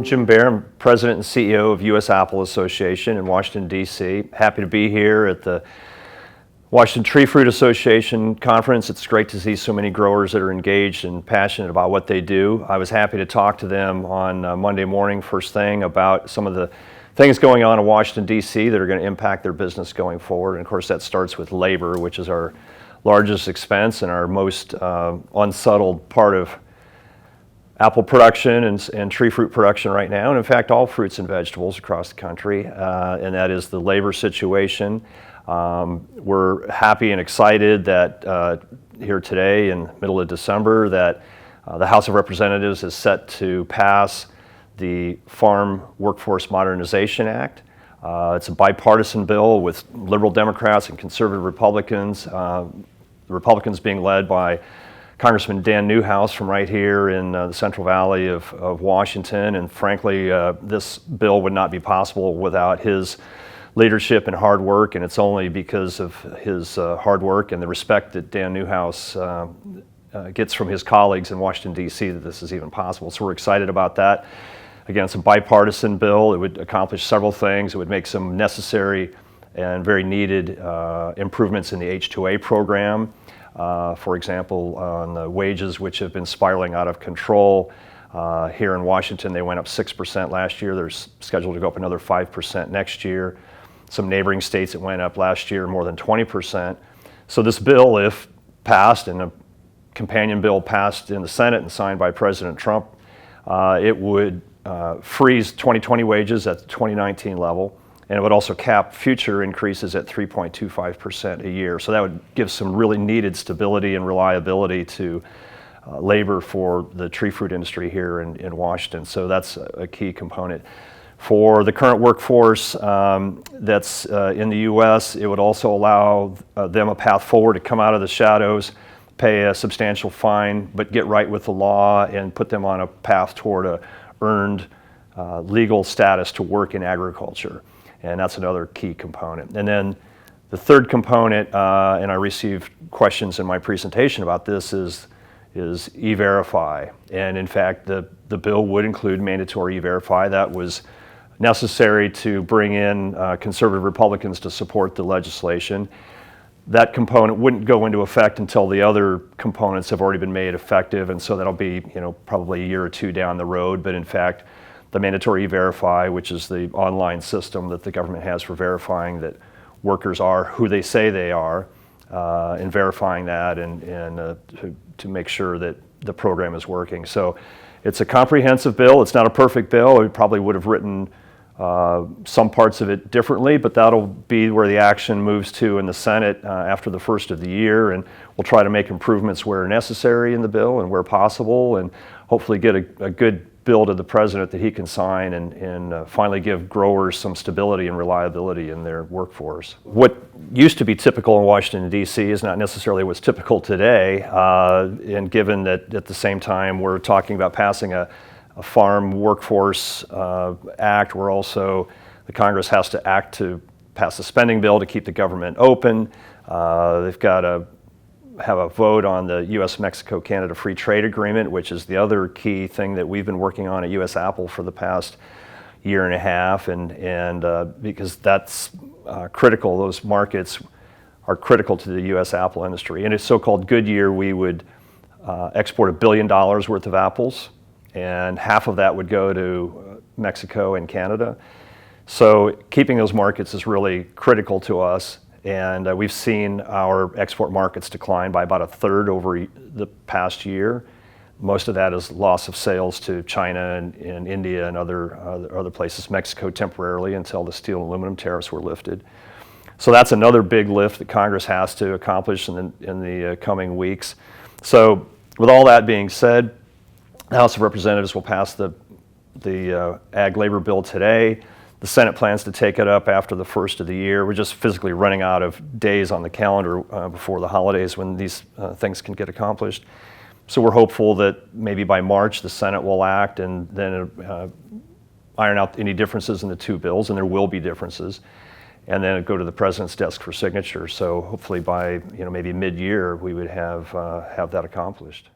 I'm Jim Baer. I'm President and CEO of U.S. Apple Association in Washington, D.C. Happy to be here at the Washington Tree Fruit Association conference. It's great to see so many growers that are engaged and passionate about what they do. I was happy to talk to them on Monday morning, first thing, about some of the things going on in Washington, D.C. that are going to impact their business going forward. And of course, that starts with labor, which is our largest expense and our most unsettled part of apple production and tree fruit production right now, and in fact all fruits and vegetables across the country, and that is the labor situation. We're happy and excited that here today in the middle of December that the House of Representatives is set to pass the Farm Workforce Modernization Act. It's a bipartisan bill with liberal Democrats and conservative Republicans, the Republicans being led by Congressman Dan Newhouse from right here in the Central Valley of Washington, and frankly, this bill would not be possible without his leadership and hard work, and it's only because of his hard work and the respect that Dan Newhouse gets from his colleagues in Washington, D.C. that this is even possible. So we're excited about that. Again, it's a bipartisan bill. It would accomplish several things. It would make some necessary and very needed improvements in the H-2A program. For example, on the wages, which have been spiraling out of control. Here in Washington, they went up 6% last year. They're scheduled to go up another 5% next year. Some neighboring states, it went up last year more than 20%. So this bill, if passed, and a companion bill passed in the Senate and signed by President Trump, it would freeze 2020 wages at the 2019 level. And it would also cap future increases at 3.25% a year. So that would give some really needed stability and reliability to labor for the tree fruit industry here in Washington. So that's a key component. For the current workforce that's in the U.S., it would also allow them a path forward to come out of the shadows, pay a substantial fine, but get right with the law and put them on a path toward a earned legal status to work in agriculture. And that's another key component. And then the third component, and I received questions in my presentation about this, is E-Verify. And in fact, the bill would include mandatory E-Verify. That was necessary to bring in conservative Republicans to support the legislation. That component wouldn't go into effect until the other components have already been made effective, and so that'll be, probably a year or two down the road. But in fact, the mandatory E-Verify, which is the online system that the government has for verifying that workers are who they say they are, and verifying that and to make sure that the program is working. So it's a comprehensive bill. It's not a perfect bill. We probably would have written some parts of it differently, but that'll be where the action moves to in the Senate after the first of the year, and we'll try to make improvements where necessary in the bill and where possible, and hopefully get a good bill to the president that he can sign and finally give growers some stability and reliability in their workforce. What used to be typical in Washington, D.C. is not necessarily what's typical today, and given that at the same time we're talking about passing a Farm Workforce Act, where also the Congress has to act to pass a spending bill to keep the government open. They've got to have a vote on the U.S.-Mexico-Canada Free Trade Agreement, which is the other key thing that we've been working on at U.S. Apple for the past year and a half, and because that's critical. Those markets are critical to the U.S. Apple industry. In a so-called good year, we would export $1 billion worth of apples, and half of that would go to Mexico and Canada. So keeping those markets is really critical to us. And we've seen our export markets decline by about a third over the past year. Most of that is loss of sales to China and India and other places, Mexico temporarily until the steel and aluminum tariffs were lifted. So that's another big lift that Congress has to accomplish in the coming weeks. So with all that being said, the House of Representatives will pass the Ag Labor Bill today. The Senate plans to take it up after the first of the year. We're just physically running out of days on the calendar before the holidays when these things can get accomplished. So we're hopeful that maybe by March the Senate will act and then iron out any differences in the two bills, and there will be differences, and then go to the President's desk for signature. So hopefully by maybe mid-year we would have that accomplished.